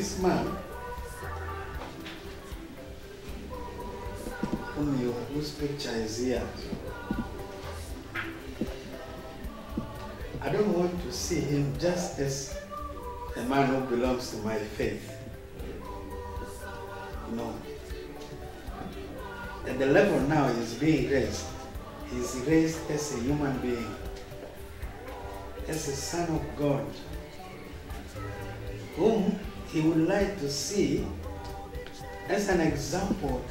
this man, whose picture is here, I don't want to see him just as a man who belongs to my faith. No. At the level now he's being raised, he's raised as a human being, as a son of God, whom he would like to see as an example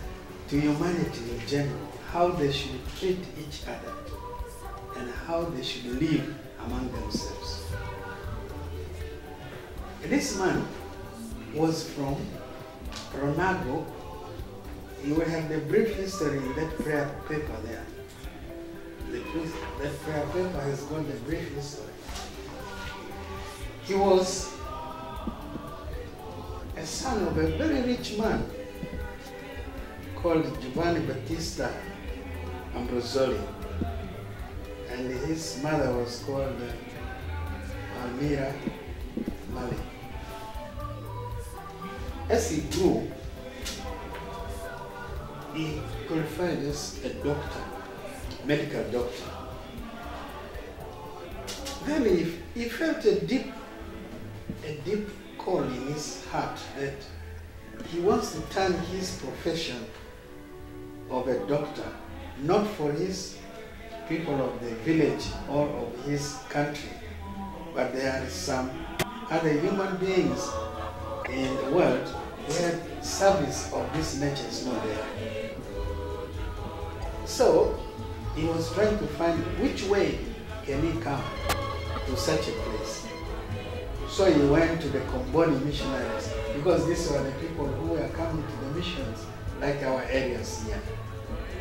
to humanity in general, how they should treat each other and how they should live among themselves. This man was from Ronago. You will have the brief history in that prayer paper there. That prayer paper has got the brief history. He was a son of a very rich man called Giovanni Battista Ambrosoli, and his mother was called Almira Mali. As he grew, he qualified as a doctor, medical doctor. Then he felt a deep call in his heart that he wants to turn his profession of a doctor, not for his people of the village or of his country, but there are some other human beings in the world where service of this nature is not there. So he was trying to find which way can he come to such a place. So he went to the Comboni missionaries, because these were the people who were coming to the missions, like our areas here.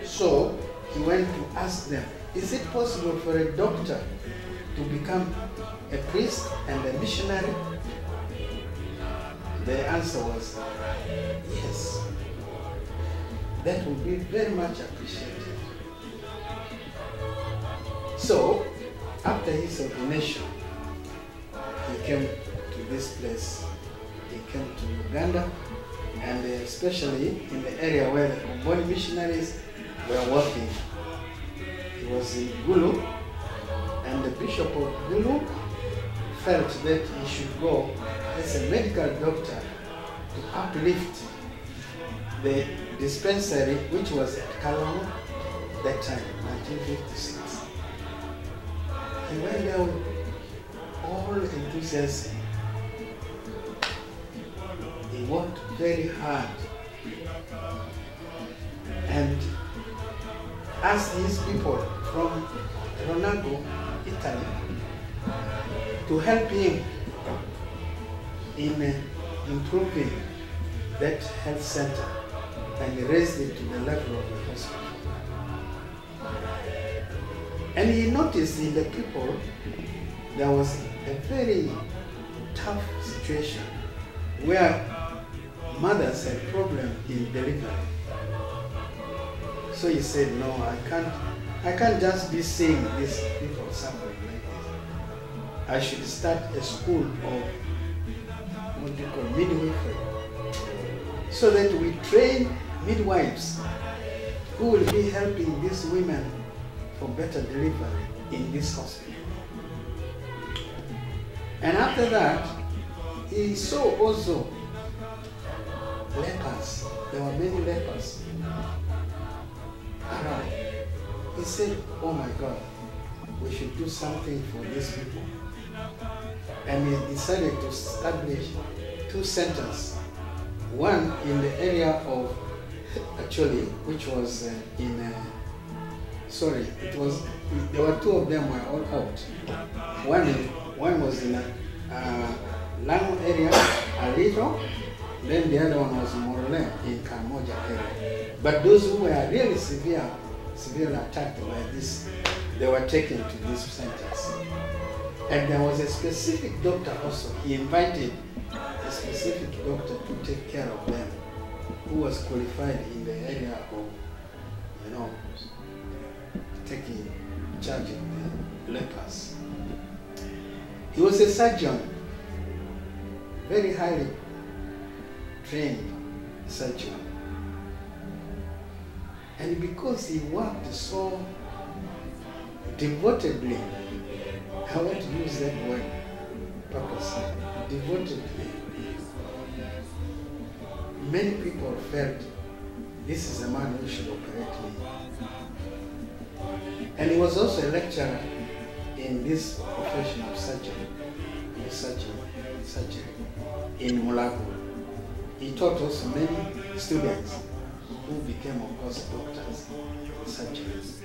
So he went to ask them, is it possible for a doctor to become a priest and a missionary? The answer was yes. That would be very much appreciated. So after his ordination, he came to this place. He came to Uganda, and especially in the area where the Comboni missionaries were working. He was in Gulu, and the Bishop of Gulu felt that he should go as a medical doctor to uplift the dispensary, which was at Kalama that time, 1956. He went there with all enthusiasm. He worked very hard and asked his people from Ronago, Italy, to help him in improving that health center, and he raised it to the level of the hospital. And he noticed in the people there was a very tough situation where mothers had problem in delivery. So he said, no, I can't just be seeing these people suffering like this. I should start a school of what they call midwifery, so that we train midwives who will be helping these women for better delivery in this hospital. And after that, he saw also lepers. There were many lepers around. He said, oh my God, we should do something for these people. And he decided to establish 2 centers. One in the area of, actually, which was there were 2 of them were all out. One was in Lamu area, a little, then the other one was Morole in Kamoja area. But those who were really severely attacked by this, they were taken to these centers. And there was a specific doctor also. He invited a specific doctor to take care of them, who was qualified in the area of, taking charge of the lepers. He was a surgeon, very highly trained surgeon. And because he worked so devotedly, I want to use that word purposely, devotedly, many people felt this is a man who should operate me. And he was also a lecturer in this profession of surgery in Mulago. He taught also many students who became, of course, doctors and surgeons.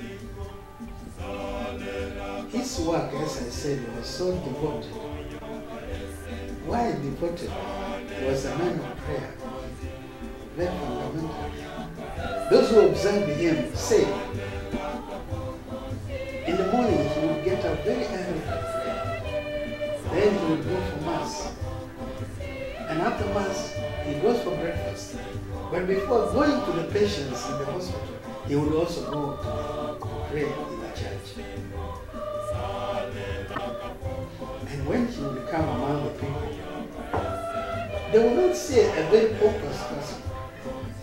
His work, as I said, was so devoted. Why devoted? He was a man of prayer, very fundamental. Those who observed him say, in the morning he would get up very early to pray. Then he would go for Mass. And after Mass, he goes for breakfast. But before going to the patients in the hospital, he would also go to pray in the church. And when he would come among the people, they would not see a very pompous person.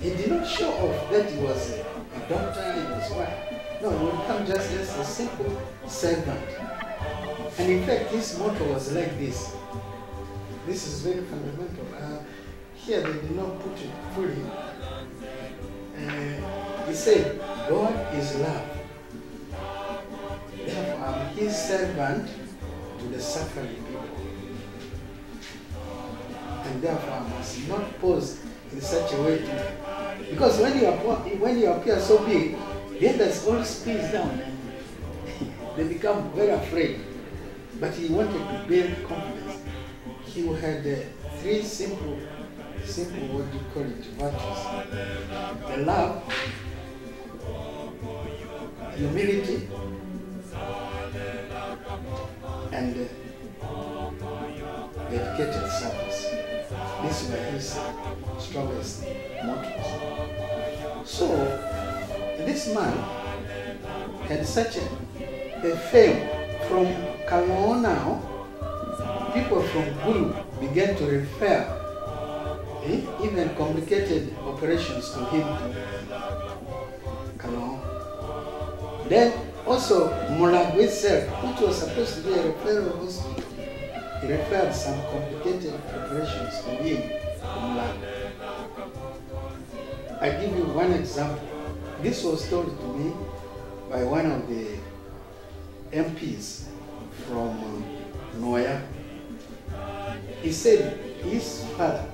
He did not show off that he was a doctor, he was what. No, he would come just as a simple servant. And in fact, his motto was like this. This is very fundamental. Here they did not put it fully. He said, God is love. Therefore, I'm his servant to the suffering people. And therefore, I must not pose in such a way to... Because when you appear so big, the others all squeeze down and they become very afraid. But he wanted to build confidence. He had three simple, what do you call it, virtues. The love, humility, and dedicated service. These were his strongest mottos. So, this man had such a fame. From Kaloo now, people from Gulu began to refer even complicated operations to him to Kaloo. Then also Mulago itself, which was supposed to be a referral hospital, he referred some complicated operations to him to Mulago. I give you one example. This was told to me by one of the MPs from Noya. He said his father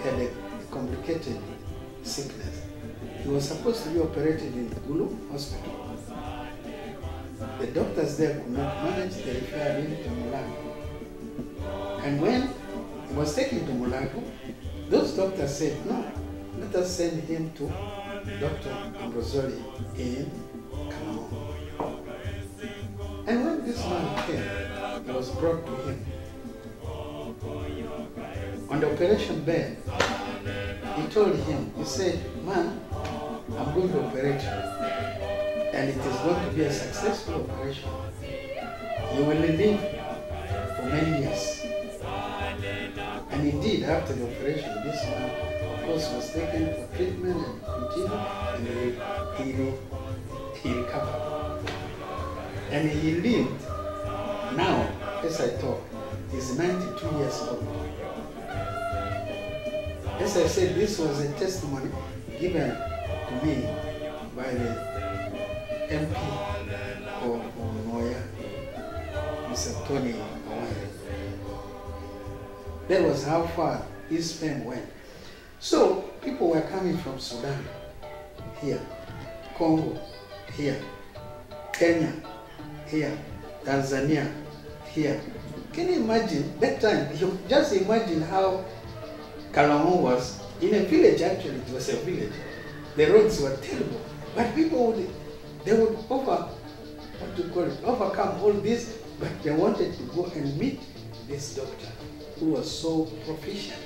had a complicated sickness. He was supposed to be operated in Gulu hospital. The doctors there could not manage, they referred him to Mulago. And when he was taken to Mulago, those doctors said, no, let us send him to Dr. Ambrosoli in Kaloo. And when this man came, he was brought to him. On the operation bed, he told him, he said, man, I'm going to operate you. And it is going to be a successful operation. You will live for many years. And indeed, after the operation, this man, of course, was taken for treatment and continued, and he recovered. And he lived, now, as I talk, he's 92 years old. As I said, this was a testimony given to me by the MP of Noya, Mr. Tony Awari. That was how far his fame went. So, people were coming from Sudan, here, Congo, here, Kenya, here, Tanzania, here. Can you imagine that time? You just imagine how Kaloo was in a village. Actually, it was a village. The roads were terrible, but people would overcome all this. But they wanted to go and meet this doctor who was so proficient.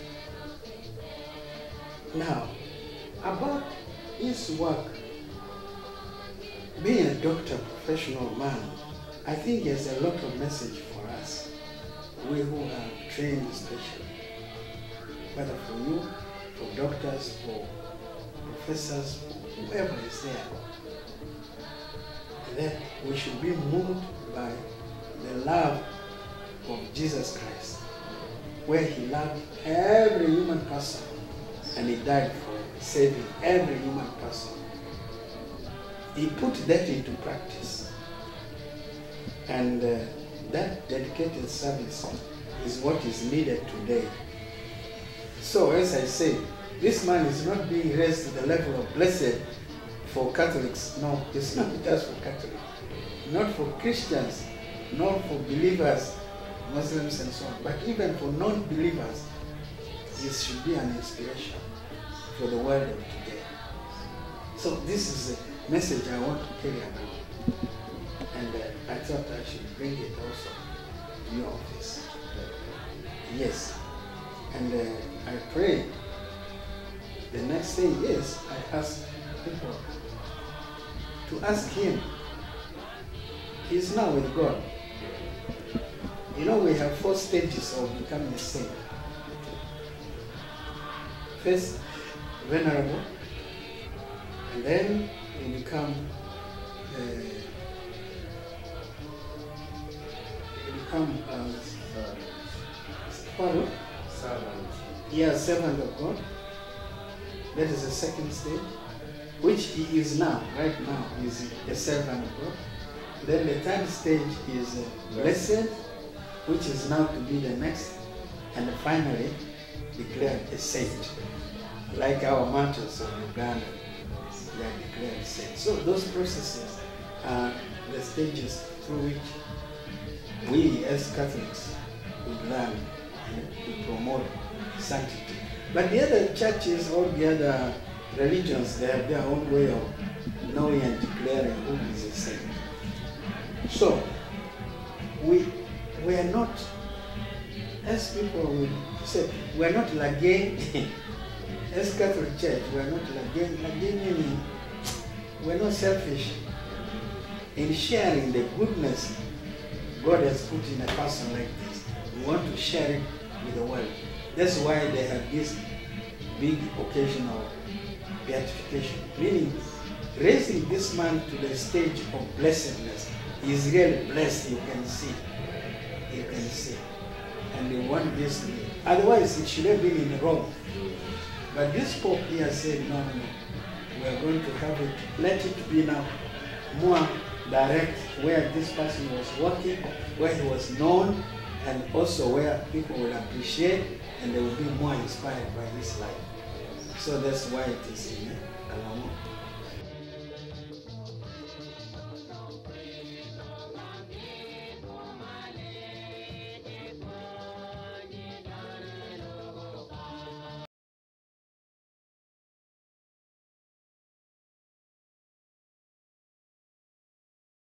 Now, about his work, being a doctor, professional man, I think there's a lot of message for us, we who are trained especially. whether for you, for doctors, for professors, for whoever is there, that we should be moved by the love of Jesus Christ, where he loved every human person and he died for saving every human person. He put that into practice. And that dedicated service is what is needed today. So as I say, this man is not being raised to the level of blessed for Catholics. No, it's not just for Catholics. Not for Christians, not for believers, Muslims and so on, but even for non-believers, this should be an inspiration for the world of today. So this is a message I want to carry about. And I thought I should bring it also to your office. Yes. And I pray the next thing is I ask people to ask him. He's now with God. You know, we have 4 stages of becoming a saint. First, venerable, and then you become servant of God. That is the second stage, which he is now. Right now, he is a servant of God. Then the third stage is blessed, which is now to be the next, and finally declared a saint. Like our martyrs of Uganda, they are declared saints. So those processes are the stages through which we as Catholics would learn to promote sanctity. But the other churches, all the other religions, they have their own way of knowing and declaring who is a saint. So, we are not, as people will say, we are not lagging. As Catholic Church, we are not lagging. Lagging meaning we are not selfish in sharing the goodness God has put in a person like this. We want to share it with the world. That's why they have this big occasion of beatification, meaning raising this man to the stage of blessedness. He's really blessed, you can see. You can see. And they want this to be. Otherwise, it should have been in Rome. But this Pope here said, no. We are going to have it, let it be now more direct, where this person was working, where he was known, and also where people will appreciate and they will be more inspired by his life. So that's why it is in Kalamo.